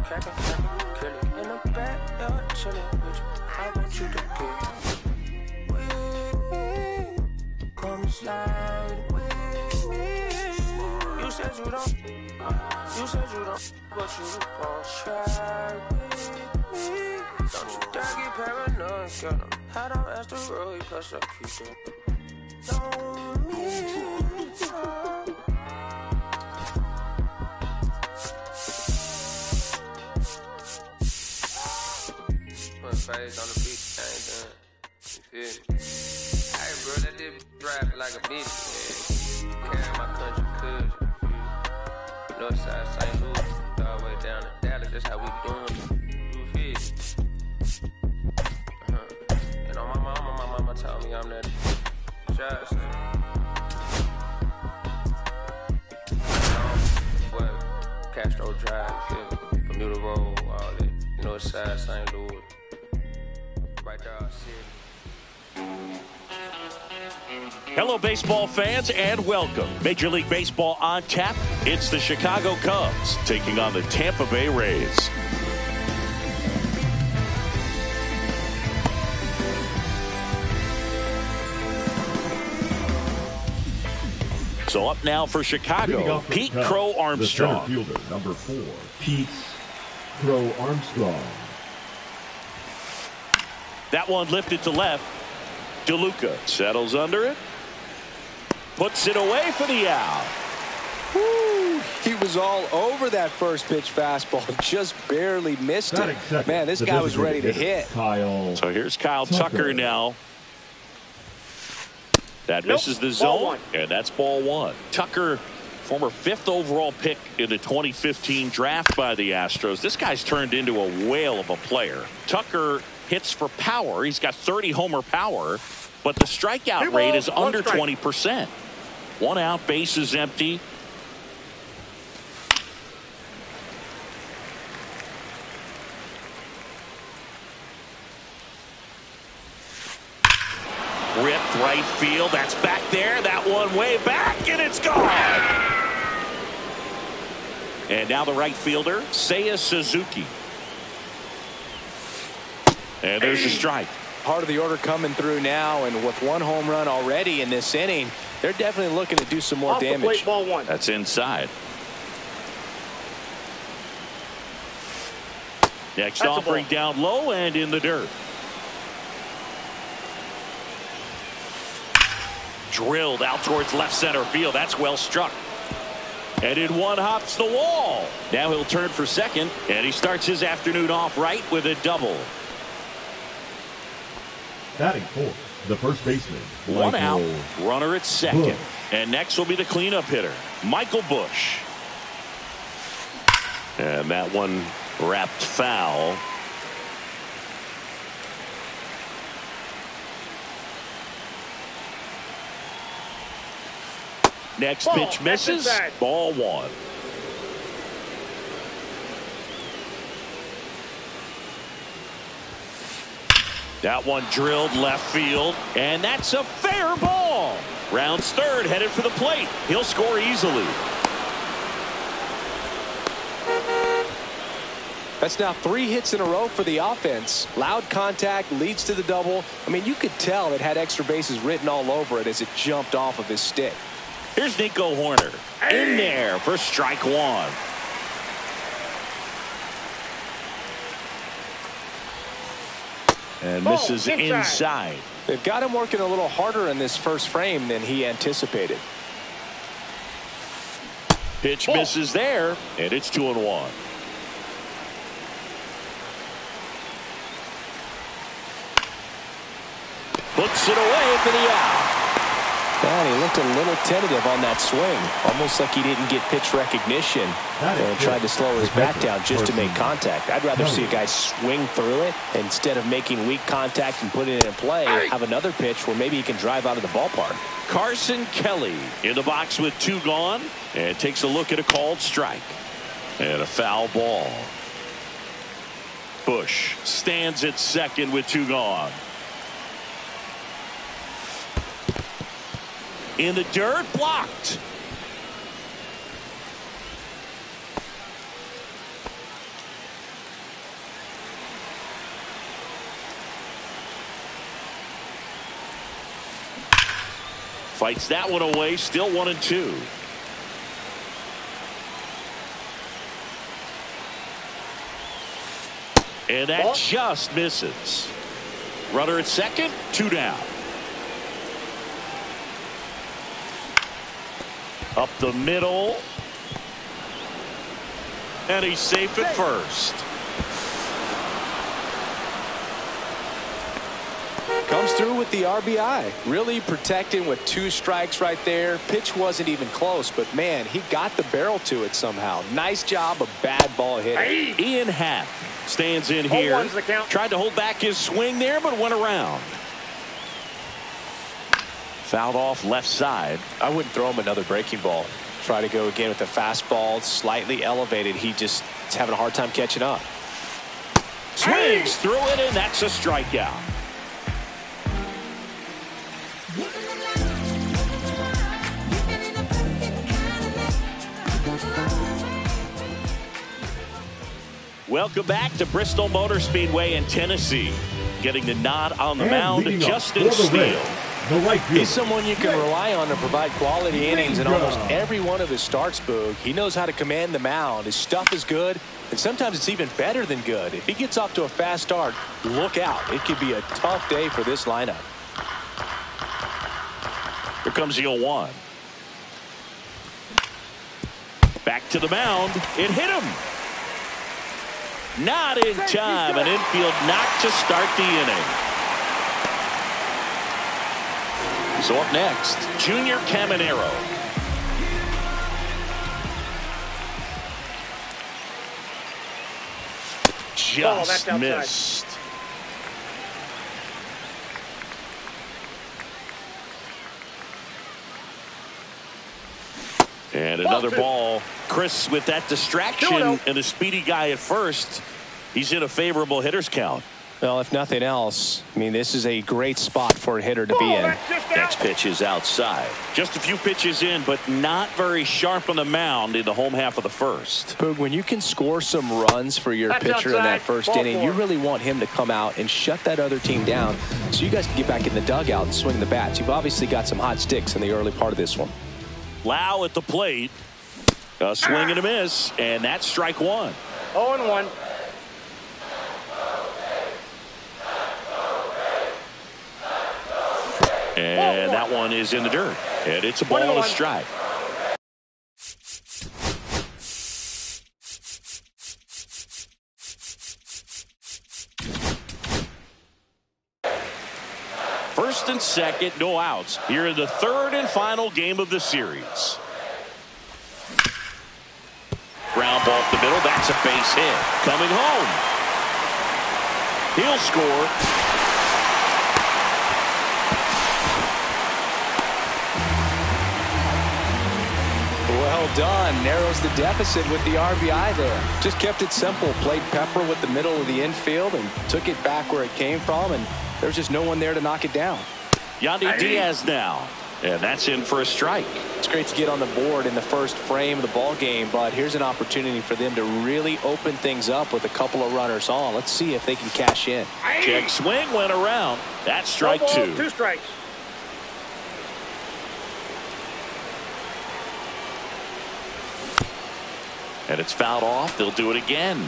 cracking, kill it. In the backyard, chillin' with you. I want you to get with me. Come slide with me. You said you don't, but you gon' try with me. Don't you dare get paranoid, girl. I don't ask the road, plus I keep it. Don't miss you. Face on the beat, I ain't done. You feel me? Hey, bro, let this drive like a bitch, man. Carry my country, cuz. Northside St. Louis, all the way down to Dallas, that's how we doing. You feel me? You know, my mama told me I'm that shot. What? Castro Drive, you feel me? Bermuda Road, all that. Northside St. Louis. Hello, baseball fans, and welcome. Major League Baseball on tap. It's the Chicago Cubs taking on the Tampa Bay Rays. So up now for Chicago, Pete Crow Armstrong. The center fielder, number 4, Pete Crow Armstrong. That one lifted to left. DeLuca settles under it. Puts it away for the out. Woo, he was all over that first pitch fastball. Just barely missed it. Man, this guy was ready to hit. So here's Kyle Tucker now. That misses the zone, and that's ball 1. Tucker, former 5th overall pick in the 2015 draft by the Astros. This guy's turned into a whale of a player. Tucker hits for power. He's got 30 homer power, but the strikeout rate is under 20%. 1 out, base is empty. Ripped right field. That's back there. That one way back, and it's gone. And now the right fielder, Seiya Suzuki. And there's a strike. Part of the order coming through now, and with 1 home run already in this inning, they're definitely looking to do some more damage. Plate, ball 1. That's inside. Next offering down low and in the dirt. Drilled out towards left center field. That's well struck. And in one hops the wall. Now he'll turn for second, and he starts his afternoon off right with a double. Batting 4th, the first baseman. 1 out, runner at second. Bush. And next will be the cleanup hitter, Michael Bush. And that one wrapped foul. Next pitch misses. Ball 1. That one drilled left field, and that's a fair ball. Rounds third, headed for the plate. He'll score easily. That's now 3 hits in a row for the offense. Loud contact leads to the double. I mean, you could tell it had extra bases written all over it as it jumped off of his stick. Here's Nico Horner. In there for strike 1. And misses inside. They've got him working a little harder in this first frame than he anticipated. Pitch misses there, and it's 2-1. Puts it away for the out. And he looked a little tentative on that swing, almost like he didn't get pitch recognition and tried to slow his bat down just to make contact. I'd rather see a guy swing through it instead of making weak contact and putting it in play. Have another pitch where maybe he can drive out of the ballpark. Carson Kelly in the box with 2 gone and takes a look at a called strike and a foul ball. Bush stands at second with 2 gone. In the dirt, blocked. Fights that one away. Still 1-2. And that just misses. Runner at second, 2 down. Up the middle. And he's safe at first. Comes through with the RBI. Really protecting with 2 strikes right there. Pitch wasn't even close, but man, he got the barrel to it somehow. Nice job of bad ball hitting. Ian Happ stands in here. Tried to hold back his swing there, but went around. Fouled off left side. I wouldn't throw him another breaking ball. Try to go again with the fastball, slightly elevated. He just is having a hard time catching up. Swings through it, and that's a strikeout. Welcome back to Bristol Motor Speedway in Tennessee. Getting the nod on the mound, Justin Steele. He's someone you can rely on to provide quality innings in almost every one of his starts, Boog. He knows how to command the mound. His stuff is good, and sometimes it's even better than good. If he gets off to a fast start, look out. It could be a tough day for this lineup. Here comes the 0-1. Back to the mound. It hit him. Not in time. An infield knock to start the inning. So up next, Junior Caminero. Just missed. And another ball. Chris, with that distraction and a speedy guy at first, he's in a favorable hitter's count. Well, if nothing else, I mean, this is a great spot for a hitter to be in. Next pitch is outside. Just a few pitches in, but not very sharp on the mound in the home half of the first. Boog, when you can score some runs for your pitcher in that first inning, you really want him to come out and shut that other team down so you guys can get back in the dugout and swing the bats. You've obviously got some hot sticks in the early part of this one. Lau at the plate. A swing and a miss, and that's strike 1. 0-1. And that one is in the dirt. And it's a ball and a strike. First and second, no outs. Here in the third and final game of the series. Ground ball up the middle. That's a base hit. Coming home. He'll score. Well done. Narrows the deficit with the RBI there. Just kept it simple. Played Pepper with the middle of the infield and took it back where it came from, and there's just no one there to knock it down. Yandy Diaz now. And that's in for a strike. It's great to get on the board in the first frame of the ball game, but here's an opportunity for them to really open things up with a couple of runners on. Let's see if they can cash in. Check swing went around. That's strike 2. 2 strikes. And it's fouled off. They'll do it again.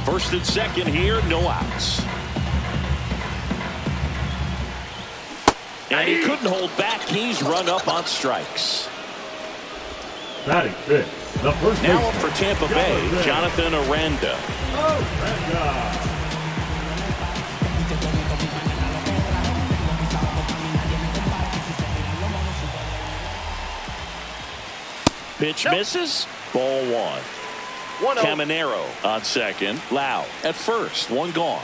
First and second here, no outs. And he couldn't hold back. He's run up on strikes. Batting fifth, the first now up for Tampa Bay, Jonathan Aranda. Pitch misses. Ball 1. Caminero on second. Lau at first. 1 gone.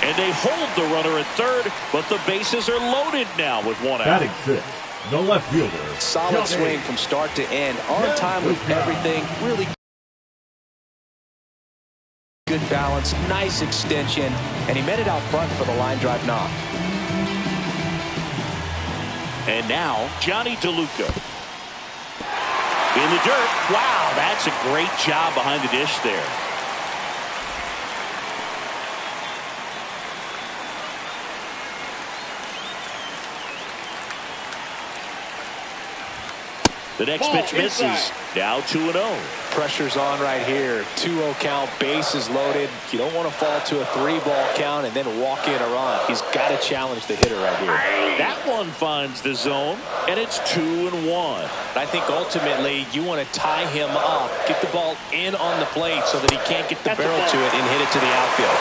And they hold the runner at third, but the bases are loaded now with 1 out. Batting sixth, the left fielder. Solid swing from start to end. On time with everything. Really good balance. Nice extension. And he met it out front for the line drive knock. And now, Johnny DeLuca. In the dirt. Wow, that's a great job behind the dish there. The next pitch misses. Now 2-0. Pressure's on right here. 2-0 count, bases loaded. You don't want to fall to a 3-ball count and then walk in a run. He's got to challenge the hitter right here. That one finds the zone, and it's 2-1. I think ultimately you want to tie him up, get the ball in on the plate so that he can't get the barrel to it and hit it to the outfield.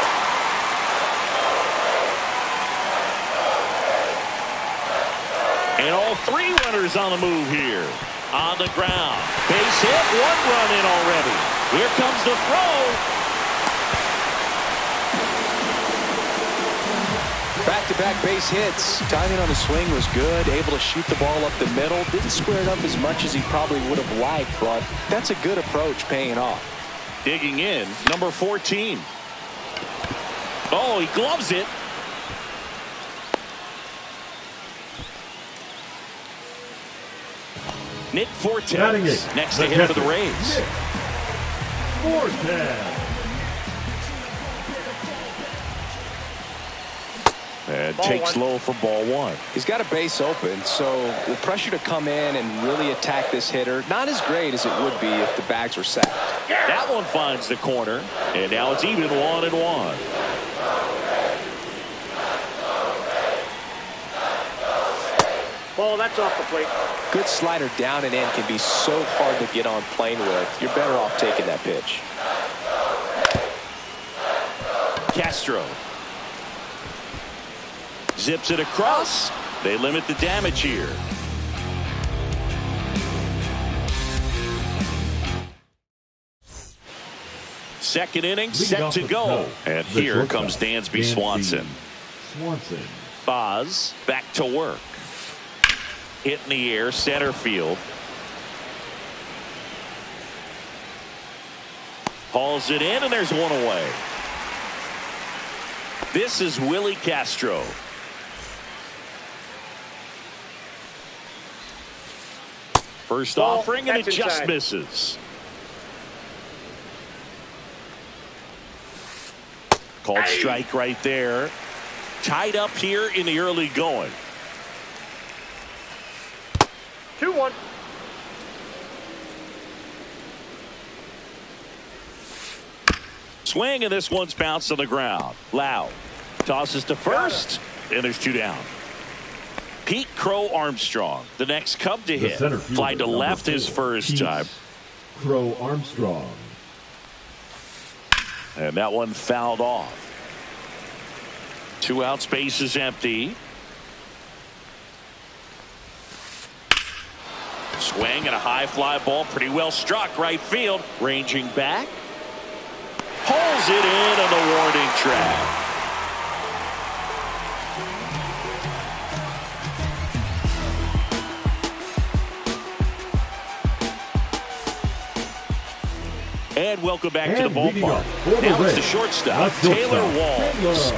And all three runners on the move here. On the ground. Base hit. 1 run in already. Here comes the throw. Back-to-back base hits. Timing on the swing was good. Able to shoot the ball up the middle. Didn't square it up as much as he probably would have liked, but that's a good approach paying off. Digging in, number 14. Oh, he gloves it. Nick Fortes next to him for the Rays. And takes low for ball 1. He's got a base open, so the pressure to come in and really attack this hitter, not as great as it would be if the bags were sacked. That one finds the corner, and now it's even 1-1. Ball, that's off the plate. Good slider down and in can be so hard to get on plane with. You're better off taking that pitch. Castro zips it across. They limit the damage here. Second inning set to go. And here comes Dansby Swanson. Boz back to work. Hit in the air, center field. Hauls it in, and there's one away. This is Willie Castro. First offering, and it just misses. Called strike right there. Tied up here in the early going. 2-1. Swing, and this one's bounced on the ground. Lau tosses to first, and there's 2 down. Pete Crow Armstrong, the next Cub to hit. Fly to left his first time. Crow Armstrong. And that one fouled off. 2 out, space is empty. Swing and a high fly ball, pretty well struck right field. Ranging back. Pulls it in on the warning track. And welcome back to the ballpark. Now it's the shortstop, Taylor Walls.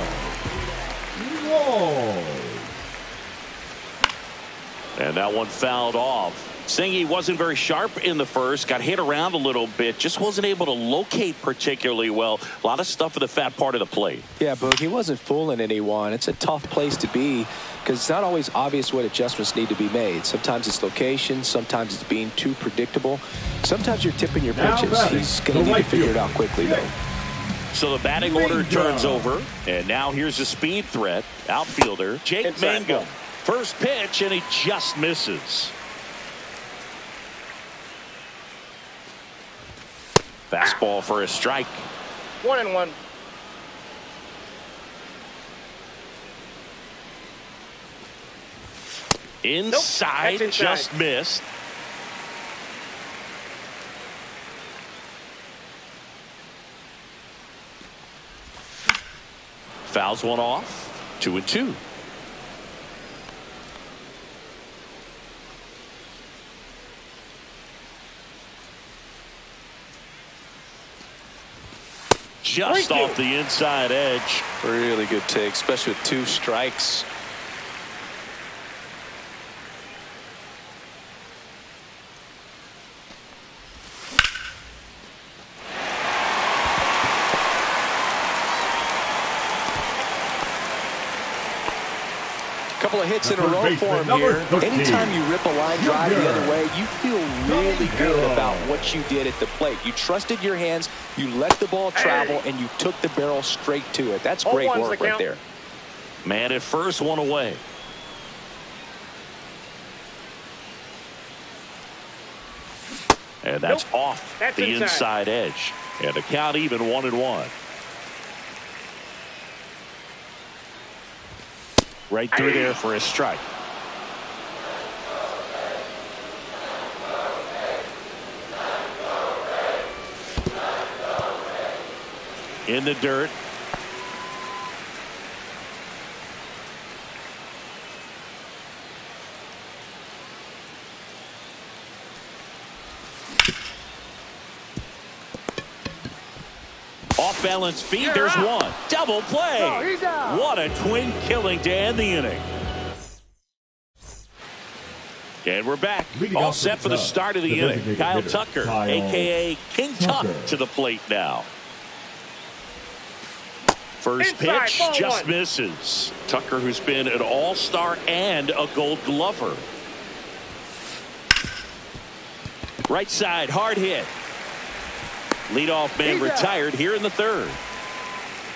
And that one fouled off. Singy wasn't very sharp in the first, got hit around a little bit, just wasn't able to locate particularly well. A lot of stuff in the fat part of the plate. Yeah, Boog, he wasn't fooling anyone. It's a tough place to be because it's not always obvious what adjustments need to be made. Sometimes it's location, sometimes it's being too predictable. Sometimes you're tipping your pitches. He's going to need to figure it out quickly, though. So the batting order turns over, and now here's a speed threat. Outfielder Jake Mangum. First pitch, and he just misses. Fastball for a strike. 1-1. Inside, nope, just missed. Fouls one off. 2-2. Just off the inside edge. Really good take, especially with 2 strikes. couple of hits in a row for him here. Anytime you rip a line drive the other way, you feel really good about what you did at the plate. You trusted your hands, you let the ball travel, and you took the barrel straight to it. That's great work right there. Man at first, one away. And that's off the inside edge. And the count even 1-1. Right through there for a strike. In the dirt. Off balance feed. There's one. Double play. What a twin killing to end the inning. And we're back. All set for the start of the inning. Kyle Tucker, a.k.a. King Tuck, to the plate now. First pitch just misses. Tucker, who's been an all-star and a Gold Glover. Right side, hard hit. Leadoff man retired here in the third.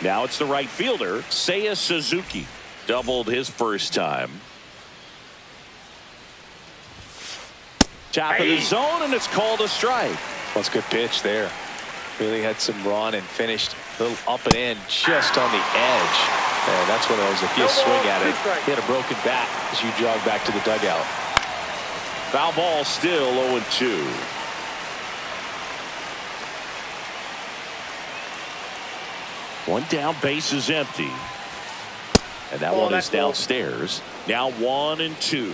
Now it's the right fielder, Seiya Suzuki. Doubled his first time. Top of the zone, and it's called a strike. That's a good pitch there. Really had some run and finished a little up and in just on the edge. And that's one of those, if you swing at it, hit a broken bat as you jog back to the dugout. Foul ball, still 0-2. One down, base is empty. And that one is downstairs. Now 1-2.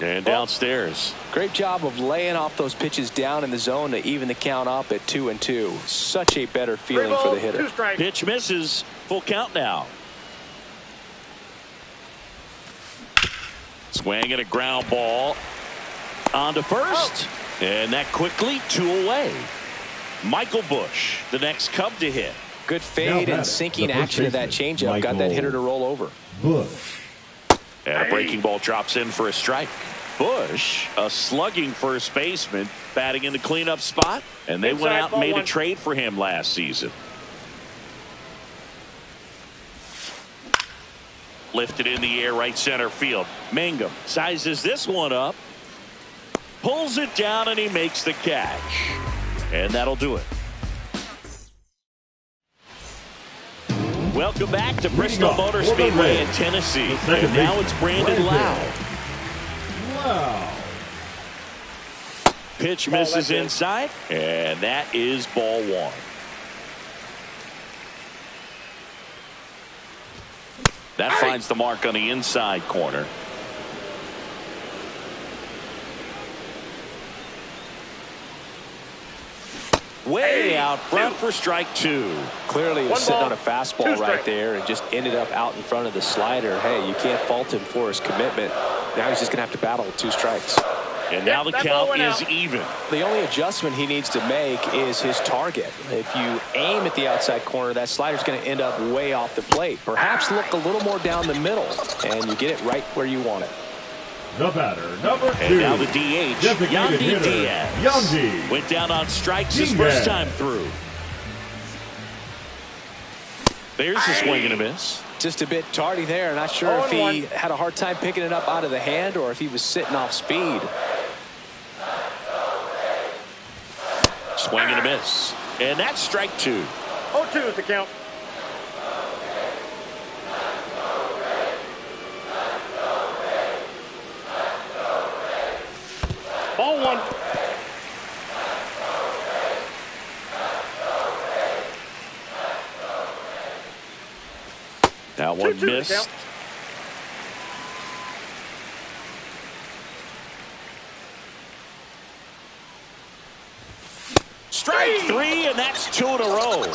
And downstairs. Great job of laying off those pitches down in the zone to even the count up at 2-2. Such a better feeling for the hitter. Pitch misses. Full count now. Swing and a ground ball. On to first. And that quickly 2 away. Michael Busch, the next Cub to hit. Good fade and sinking action of that changeup. Got that hitter to roll over. Busch. And a breaking ball drops in for a strike. Busch, a slugging first baseman, batting in the cleanup spot. And they went out and made a trade for him last season. Lifted in the air, right center field. Mangum sizes this one up. Pulls it down, and he makes the catch. And that'll do it. Welcome back to Bristol Motor Speedway in Tennessee. And now it's Brandon Lau. Pitch misses inside, and that is ball 1. That finds the mark on the inside corner. Way out front for strike 2. Clearly he was sitting on a fastball right there and just ended up out in front of the slider. Hey, you can't fault him for his commitment. Now he's just going to have to battle with 2 strikes. And now the count is even. The only adjustment he needs to make is his target. If you aim at the outside corner, that slider's going to end up way off the plate. Perhaps look a little more down the middle, and you get it right where you want it. The batter, number 2. And now the DH, Yandy Diaz. Yandy. Went down on strikes his first time through. There's a swing and a miss. Just a bit tardy there. Not sure if he had a hard time picking it up out of the hand or if he was sitting off speed. Swing and a miss. And that's strike 2. 0-2 is the count. Ball 1. That one missed. Strike 3, and that's 2 in a row.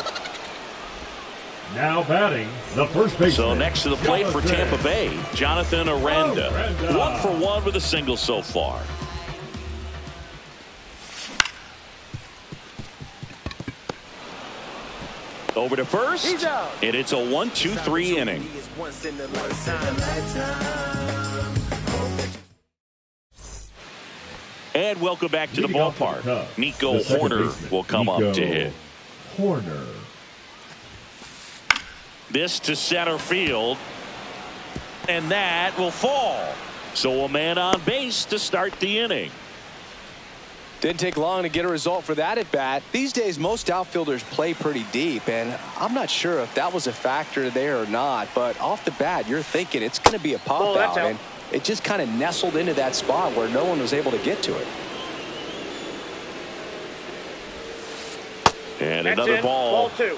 Now batting, the first baseman. So next to the plate for Tampa Bay, Jonathan Aranda. 1 for 1 with a single so far. Over to first, and it's a 1-2-3 inning. And welcome back to the ballpark. Nico Horner will come up to hit. Horner. This to center field, and that will fall. So a man on base to start the inning. Didn't take long to get a result for that at bat. These days, most outfielders play pretty deep, and I'm not sure if that was a factor there or not, but off the bat, you're thinking it's going to be a pop out, and it just kind of nestled into that spot where no one was able to get to it. And another ball. Ball 2.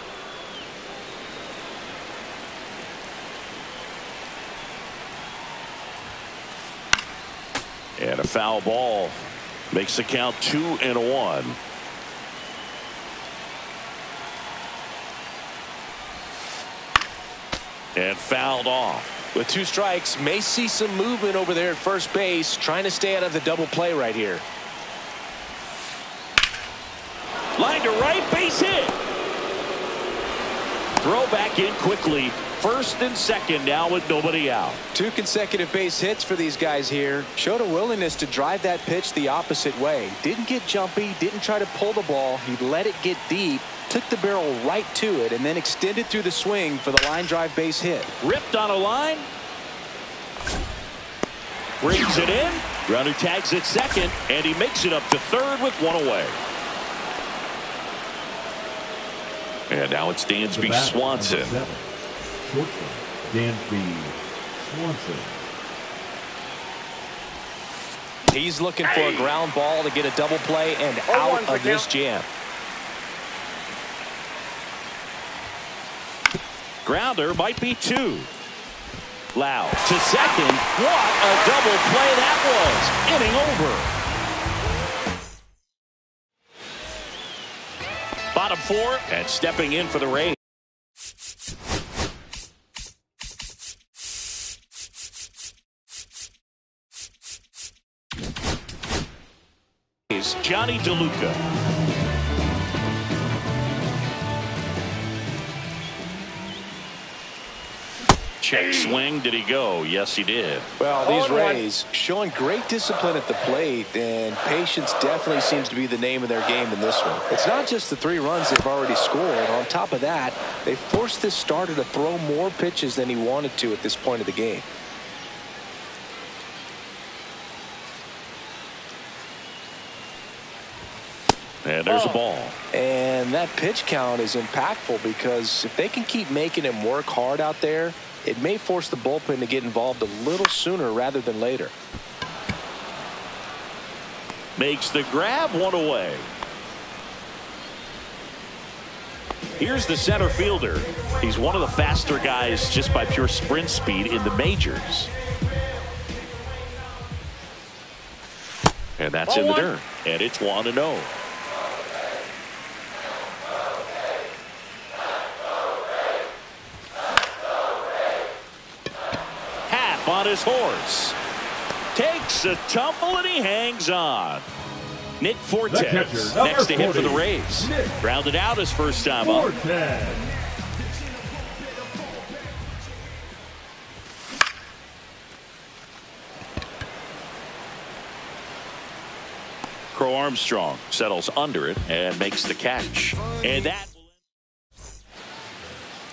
And a foul ball. Makes the count 2-1. And fouled off. With 2 strikes, may see some movement over there at first base, trying to stay out of the double play right here. Line to right, base hit. Throw back in quickly. First and second now with nobody out. 2 consecutive base hits for these guys here. Showed a willingness to drive that pitch the opposite way. Didn't get jumpy, didn't try to pull the ball. He let it get deep, took the barrel right to it, and then extended through the swing for the line drive base hit. Ripped on a line. Brings it in. Runner tags at second, and he makes it up to third with 1 away. And now it's Dansby Swanson. Dansby Swanson. He's looking for a ground ball to get a double play and out of this jam. Grounder might be 2. Loud to second. What a double play that was. Inning over. Bottom 4 and stepping in for the Rays. Johnny DeLuca. Check swing. Did he go? Yes, he did. Well, these Rays showing great discipline at the plate, and patience definitely seems to be the name of their game in this one. It's not just the 3 runs they've already scored. On top of that, they forced this starter to throw more pitches than he wanted to at this point of the game. And there's a ball. And that pitch count is impactful because if they can keep making him work hard out there, it may force the bullpen to get involved a little sooner rather than later. Makes the grab, 1 away. Here's the center fielder. He's one of the faster guys just by pure sprint speed in the majors. And that's in the dirt. And it's 1-0. On his horse, takes a tumble and he hangs on. Nick Fortes next to hit for the Rays. Grounded out his first time up. Crow Armstrong settles under it and makes the catch. And that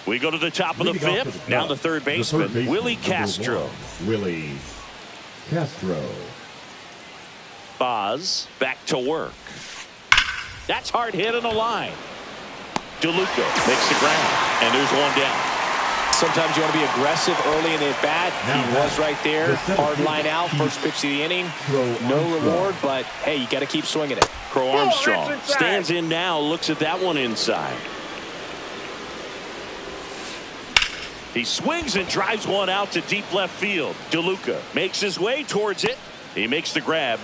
we go to the top of the 5th. Now the third baseman, Willie Castro. Willie Castro. Boz back to work. That's hard hit on the line. DeLuca makes the ground, and there's 1 down. Sometimes you want to be aggressive early in the at-bat. He was right there. Hard line out. First pitch of the inning. No reward, but, hey, you got to keep swinging it. Crow Armstrong stands in now, looks at that one inside. He swings and drives one out to deep left field. DeLuca makes his way towards it. He makes the grab,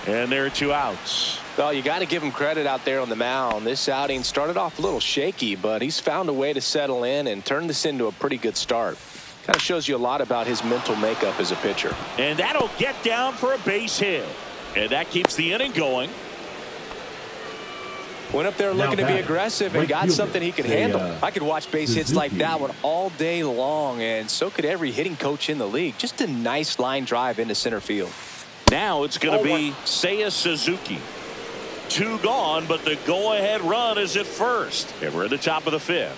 and there are 2 outs. Well, you got to give him credit out there on the mound. This outing started off a little shaky, but he's found a way to settle in and turn this into a pretty good start. Kind of shows you a lot about his mental makeup as a pitcher. And that'll get down for a base hit. And that keeps the inning going. Went up there looking to be aggressive and got something he could handle. I could watch base hits like that one all day long, and so could every hitting coach in the league. Just a nice line drive into center field. Now it's going to be Seiya Suzuki. 2 gone, but the go-ahead run is at first. And we're at the top of the 5th.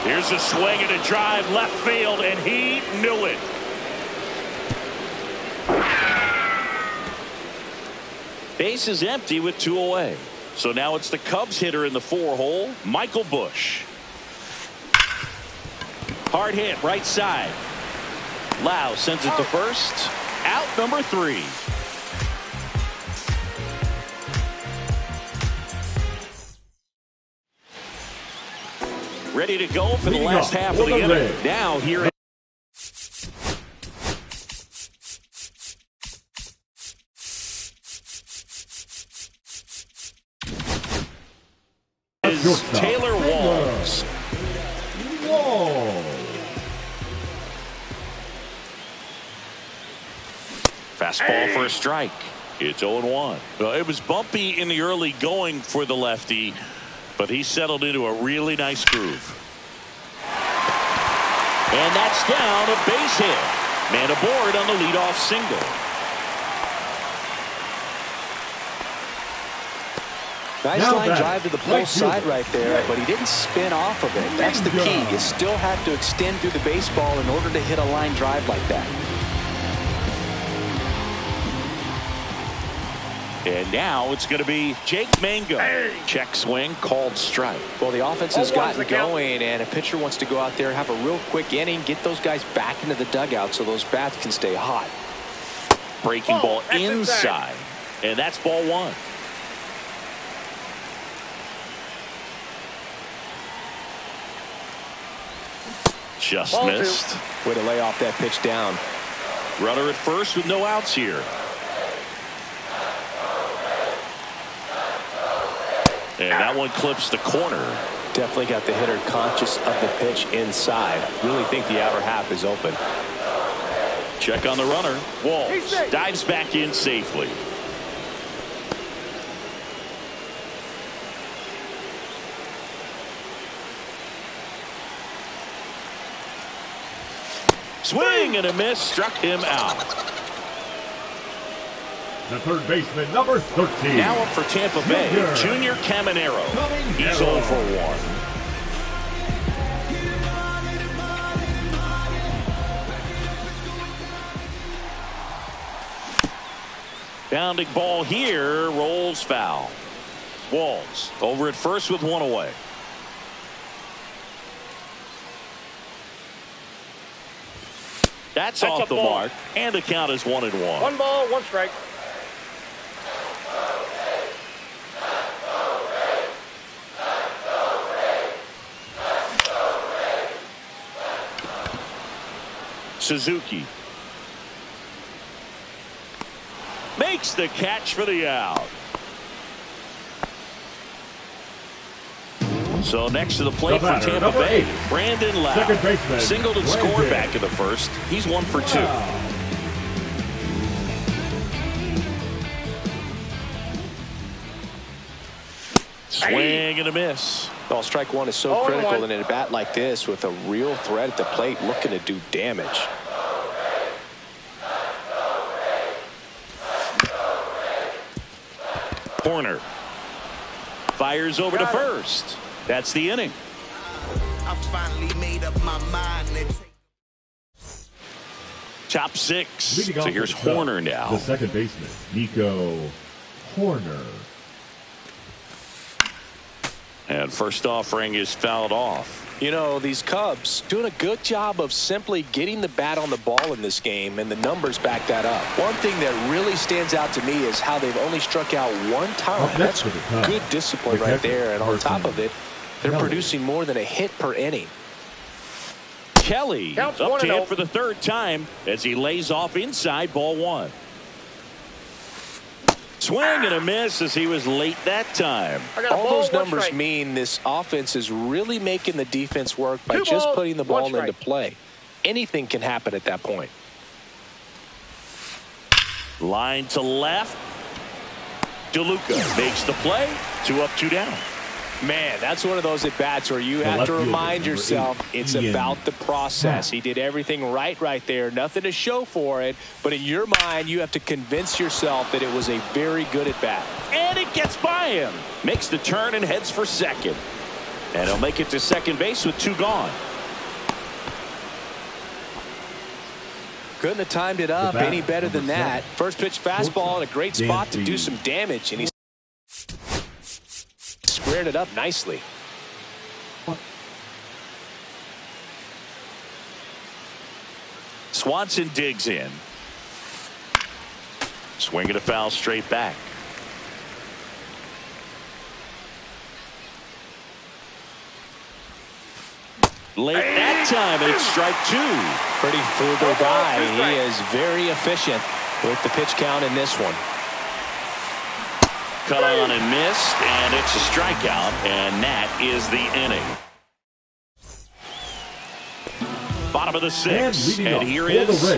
Here's a swing and a drive left field, and he knew it. Base is empty with 2 away. So now it's the Cubs hitter in the 4-hole, Michael Busch. Hard hit right side. Lau sends it to first. Out number 3. Ready to go for the last half of the inning. Now here is Taylor Walls. Fastball for a strike. It's 0-1. Well, it was bumpy in the early going for the lefty, but he settled into a really nice groove. And that's down, a base hit. Man aboard on the leadoff single. Nice line drive to the pull side right there, but he didn't spin off of it. That's the key. You still have to extend through the baseball in order to hit a line drive like that. And now it's going to be Jake Mango. Check swing, called strike. Well, the offense has gotten going, and a pitcher wants to go out there, have a real quick inning, get those guys back into the dugout so those bats can stay hot. Breaking ball inside, and that's ball 1. Just missed. Way to lay off that pitch down. Runner at first with no outs here. And that one clips the corner. Definitely got the hitter conscious of the pitch inside. Really think the outer half is open. Check on the runner. Walls dives back in safely. Swing and a miss, struck him out. The third baseman, number 13. Now up for Tampa Bay, Junior Caminero. He's 0 for 1. Bounding ball here, rolls foul. Walls over at first with 1 away. That's off the mark, and the count is 1-1. 1 ball, 1 strike. Suzuki makes the catch for the out. So next to the plate for Tampa Bay, Brandon Lau. Singled and scored back in the first. He's 1 for 2. Swing and a miss. Well, strike 1 is so critical in a bat like this with a real threat at the plate looking to do damage. Corner. Fires over to first. That's the inning. I finally made up my mind. Top 6. So here's Horner now. The second baseman, Nico Horner. And first offering is fouled off. You know, these Cubs doing a good job of simply getting the bat on the ball in this game, and the numbers back that up. One thing that really stands out to me is how they've only struck out 1 time. That's good discipline right there, and on top of it, they're producing more than a hit per inning. Kelly up to hit for the 3rd time as he lays off inside ball 1. Swing and a miss as he was late that time. All those numbers mean this offense is really making the defense work by just putting the ball into play. Anything can happen at that point. Line to left. DeLuca makes the play. 2 up, 2 down. Man, that's one of those at-bats where you have to remind yourself it's about the process. He did everything right there. Nothing to show for it. But in your mind, you have to convince yourself that it was a very good at-bat. And it gets by him. Makes the turn and heads for second. And he'll make it to second base with 2 gone. Couldn't have timed it up any better than that. First pitch fastball in a great spot to do some damage. And he squared it up nicely. Swanson digs in. Swing and a foul straight back. Late that time, and it's strike 2. Pretty frugal guy. He is very efficient with the pitch count in this one. Cut on and missed, and it's a strikeout, and that is the inning. Bottom of the 6th, and here is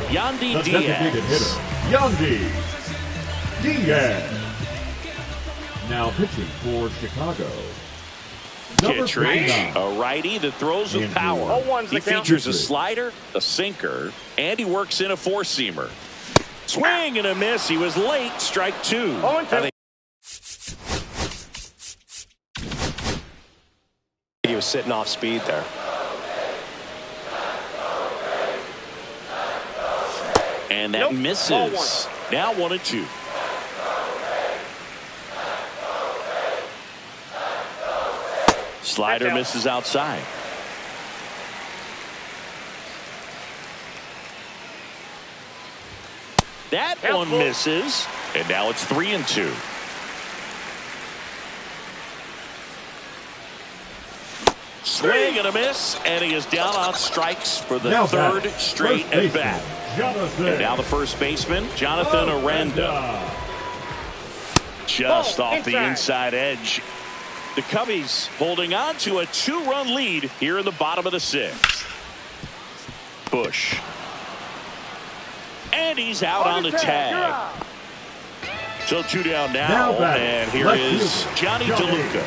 Yandy the designated hitter, Yandy Diaz. Now pitching for Chicago. Kittredge, a righty that throws with power. He features a slider, a sinker, and he works in a 4-seamer. Swing and a miss. He was late. Strike 2. He was sitting off speed there. And that misses. Now 1-2. Slider misses outside. That one misses. And now it's 3-2. Swing and a miss. And he is down on strikes for the 3rd straight at bat. And now the first baseman, Jonathan Aranda. Just off the inside edge. The Cubbies holding on to a 2-run lead here in the bottom of the 6th. Bush. And he's out on the tag. So 2 down now. And here is Johnny DeLuca.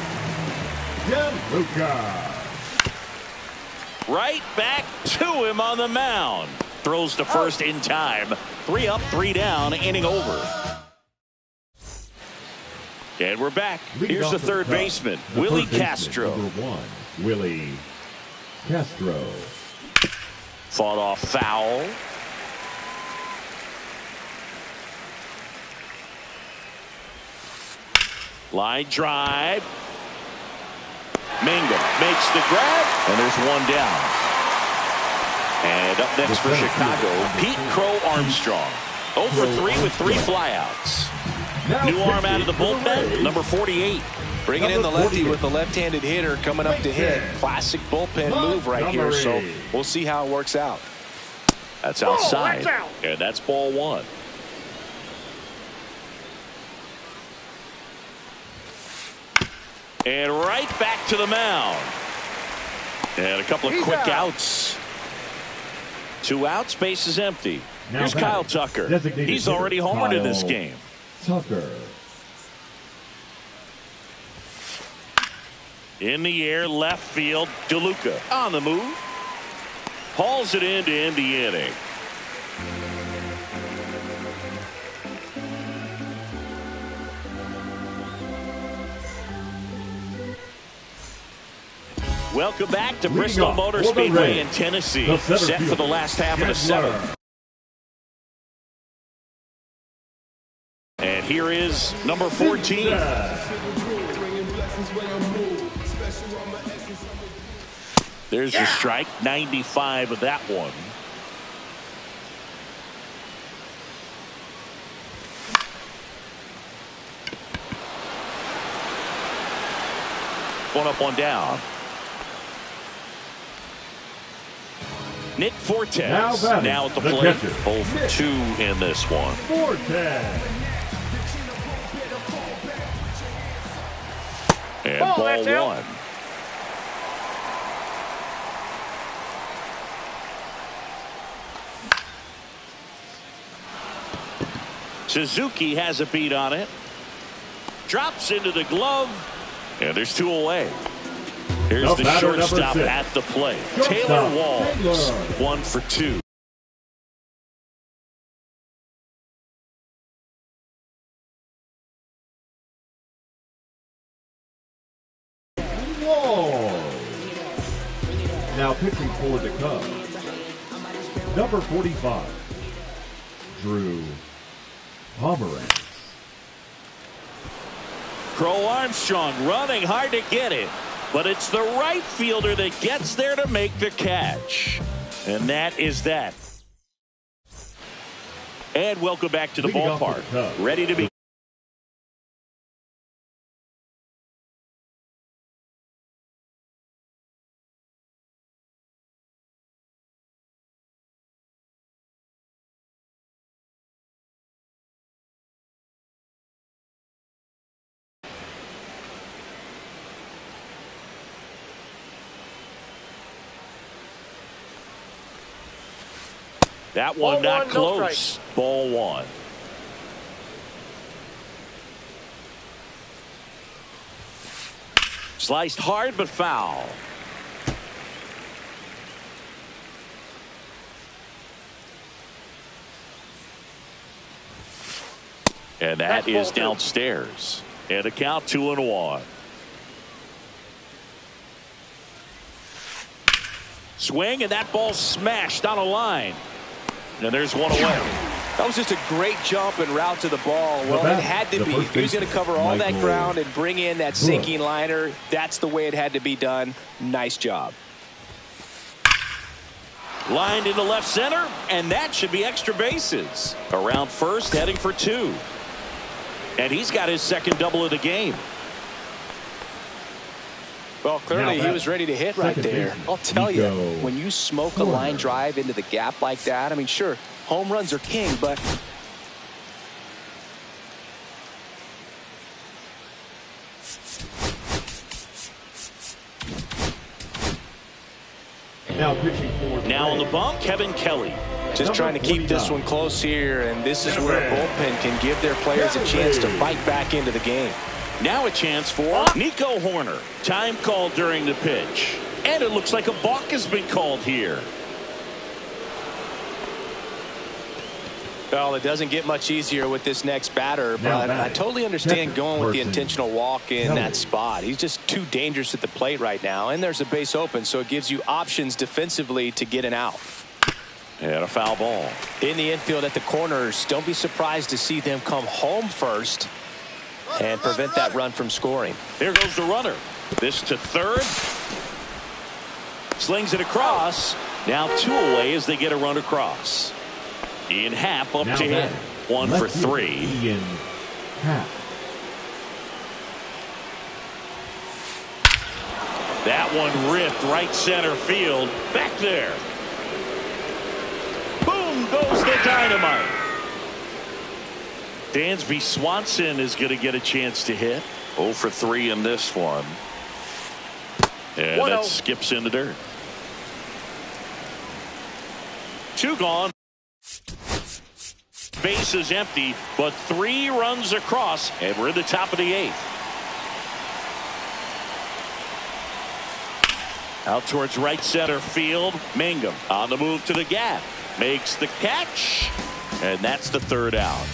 Right back to him on the mound. Throws to first in time. 3 up, 3 down, inning over. And we're back. Here's the third baseman, Willie Castro. Willie Castro. Fought off foul. Line drive. Mingo makes the grab, and there's 1 down. And up next for Chicago, Pete Crow Armstrong. 0 for 3 with 3 flyouts. New arm out of the bullpen, number 48. Bringing in the lefty with the left-handed hitter coming up to hit. Classic bullpen move right here, so we'll see how it works out. That's outside, and that's ball 1. And right back to the mound. And a couple of quick outs. 2 outs, base is empty. Here's Kyle Tucker. He's already homered in this game. Tucker. In the air, left field, DeLuca on the move. Hauls it in to end the inning. Welcome back to Bristol Motor Speedway in Tennessee. Set for the last half of the 7th. And here is number 14. There's a strike, 95 of that one. One up, one down. Nick Fortes now at the plate. 0 for 2 in this one. And ball 1. Suzuki has a beat on it. Drops into the glove. And there's 2 away. Here's the shortstop at the plate. Taylor Walls, 1 for 2. Now pitching for the Cubs, number 45, Drew Pomeranz. Crow Armstrong running hard to get it, but it's the right fielder that gets there to make the catch. And that is that. And welcome back to the ballpark. Ready to be. That one not close. Ball 1. Sliced hard but foul. And that is downstairs. And a count 2-1. Swing, and that ball smashed on a line. And there's 1 away. That was just a great jump and route to the ball. Well, it had to be. If he was going to cover all that ground and bring in that sinking liner, that's the way it had to be done. Nice job. Lined into left center, and that should be extra bases. Around first, heading for 2. And he's got his second double of the game. Well, clearly he was ready to hit right there. I'll tell you, when you smoke a line drive into the gap like that, I mean, sure, home runs are king, but now on the bump, Kevin Kelly. Just trying to keep this one close here, and this is where a bullpen can give their players a chance to fight back into the game. Now a chance for Nico Horner. Time called during the pitch. And it looks like a balk has been called here. Well, it doesn't get much easier with this next batter, but I totally understand going with the intentional walk in that spot. He's just too dangerous at the plate right now, and there's a base open, so it gives you options defensively to get an out. And a foul ball. In the infield at the corners, don't be surprised to see them come home first and prevent that run from scoring. There goes the runner. This to third. Slings it across. Now 2 away as they get a run across. Ian Happ up to hit. 1 for 3. Ian Happ. That one ripped right center field. Back there. Boom goes the dynamite. Dansby Swanson is going to get a chance to hit. 0 for 3 in this one. And that skips in the dirt. 2 gone. Base is empty, but 3 runs across, and we're in the top of the 8th. Out towards right center field. Mangum on the move to the gap. Makes the catch, and that's the 3rd out.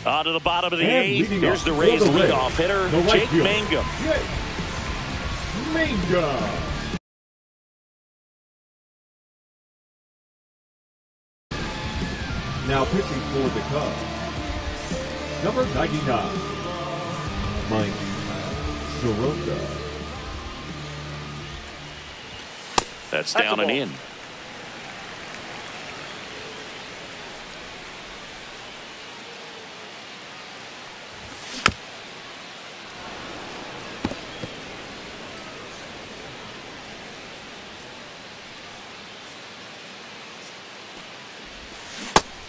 On to the bottom of the 8th. Here's the Rays leadoff hitter, Jake Mangum. Now pitching for the Cubs, number 99, Mike Soroka. That's down and in.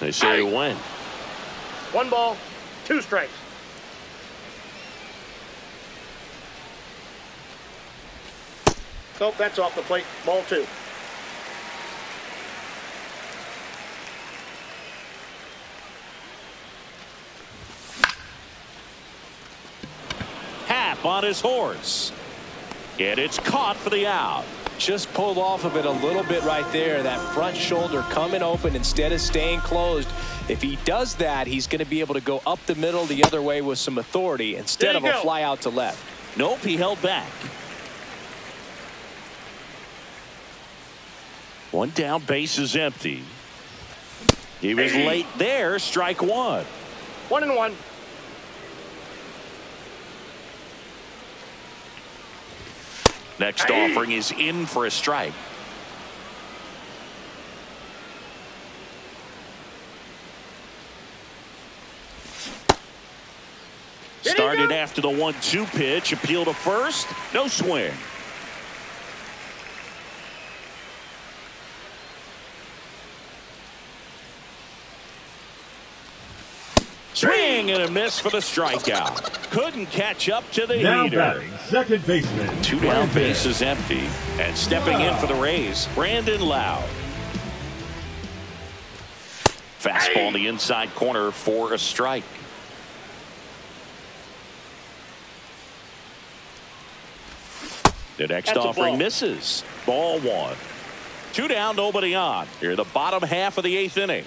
They say you win. 1 ball, 2 strikes. Nope, that's off the plate. Ball 2. Happ on his horse. And it's caught for the out. Just pulled off of it a little bit right there. That front shoulder coming open instead of staying closed. If he does that, he's going to be able to go up the middle the other way with some authority instead of a fly out to left. Nope, he held back. 1 down, base is empty. He was late there, strike 1. 1-1. Next offering is in for a strike. Started after the 1-2 pitch. Appeal to first. No swing. Swing and a miss for the strikeout. Couldn't catch up to the now heater. Batting, second baseman. 2 down, base is empty. And stepping in for the Rays, Brandon Lowe. Fastball in the inside corner for a strike. The next offering misses. Ball 1. 2 down, nobody on. Here in the bottom half of the 8th inning.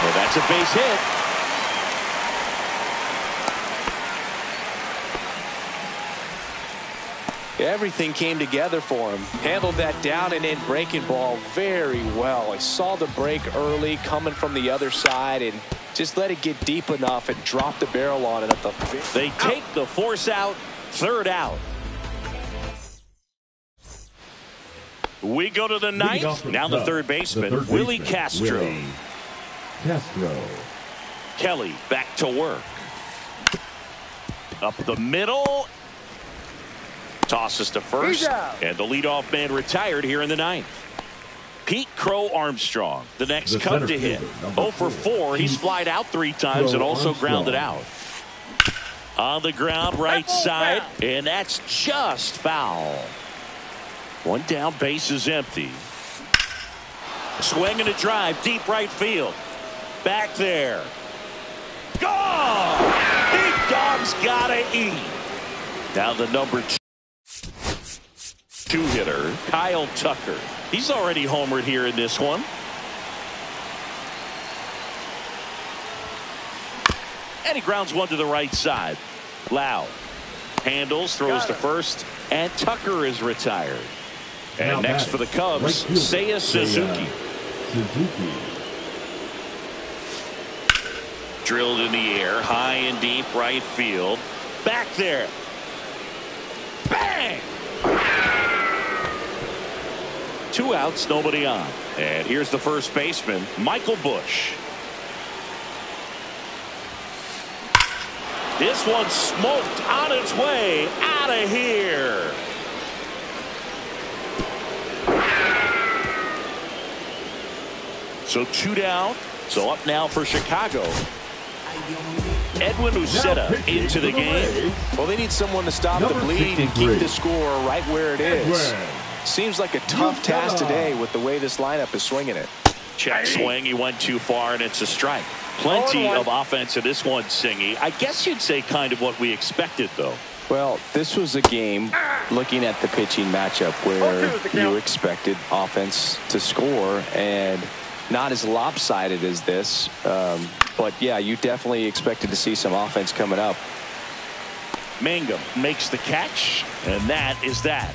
Well, that's a base hit. Everything came together for him. Handled that down and in breaking ball very well. I saw the break early coming from the other side and just let it get deep enough and drop the barrel on it at the. They take the force out. 3rd out. We go to the 9th. Now the third baseman, Willie Castro. Kelly back to work. Up the middle. Tosses to first. And the leadoff man retired here in the 9th. Pete Crow Armstrong, the next cut to hit. 0 for 4. He's flied out 3 times and also grounded out. On the ground, right side. And that's just foul. 1 down, base is empty. Swing and a drive, deep right field. Back there. Gone! Big dog's gotta eat. Now the number 2 hitter, Kyle Tucker. He's already homered here in this one. And he grounds 1 to the right side. Loud handles, throws to first, and Tucker is retired. And now next for the Cubs, Seiya Suzuki. Drilled in the air, high and deep right field. Back there. Bang! 2 outs, nobody on. And here's the first baseman, Michael Busch. This one smoked on its way out of here. So 2 down. So up now for Chicago. Edwin Uceta into the game. Well, they need someone to stop the bleed and keep the score right where it is. Seems like a tough task today with the way this lineup is swinging it. Check swing. He went too far, and it's a strike. Plenty of offense in this one, Singy. I guess you'd say kind of what we expected, though. Well, this was a game, looking at the pitching matchup, where you expected offense to score, and not as lopsided as this. But, yeah, you definitely expected to see some offense coming up. Mangum makes the catch, and that is that.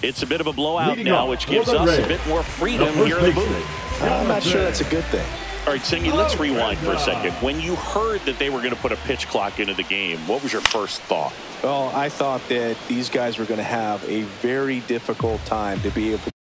It's a bit of a blowout now, which gives us a bit more freedom here in the booth. I'm not sure that's a good thing. All right, Singy, let's rewind for a second. When you heard that they were going to put a pitch clock into the game, what was your first thought? Well, I thought that these guys were going to have a very difficult time to be able to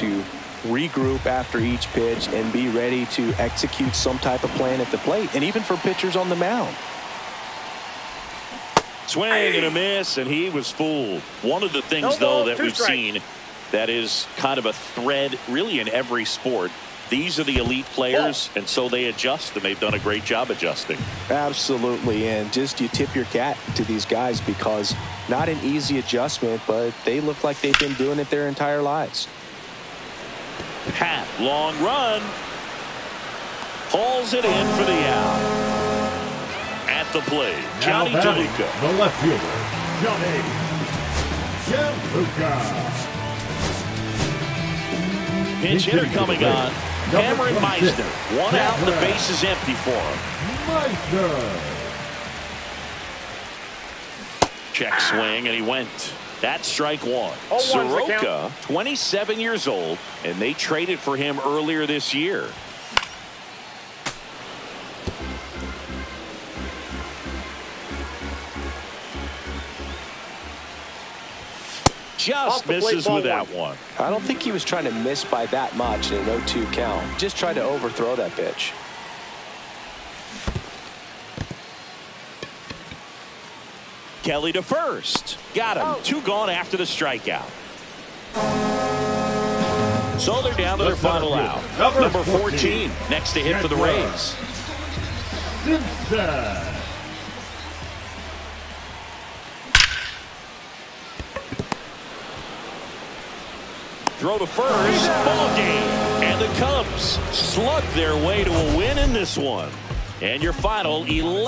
to regroup after each pitch and be ready to execute some type of plan at the plate, and even for pitchers on the mound. Swing and a miss, and he was fooled. One of the things, though, that we've seen that is kind of a thread really in every sport. These are the elite players, and so they adjust, and they've done a great job adjusting. Absolutely, and just you tip your cap to these guys because not an easy adjustment, but they look like they've been doing it their entire lives. Pat, long run. Hauls it in for the out. At the plate, Johnny DeLuca. The left fielder, Johnny DeLuca. Pinch hitter coming on. Cameron Meisner. One out, and the base is empty for him. Meisner. Check swing, and he went. That's strike one. Soroka, 27 years old, and they traded for him earlier this year. Just misses with that one. I don't think he was trying to miss by that much in an 0-2 count. Just tried to overthrow that pitch. Kelly to first. Got him. 2 gone after the strikeout. So they're down to their final out. Number 14 next to hit for the Rays. Simpson. Throw to first. Ball game. And the Cubs slug their way to a win in this one. And your final 11.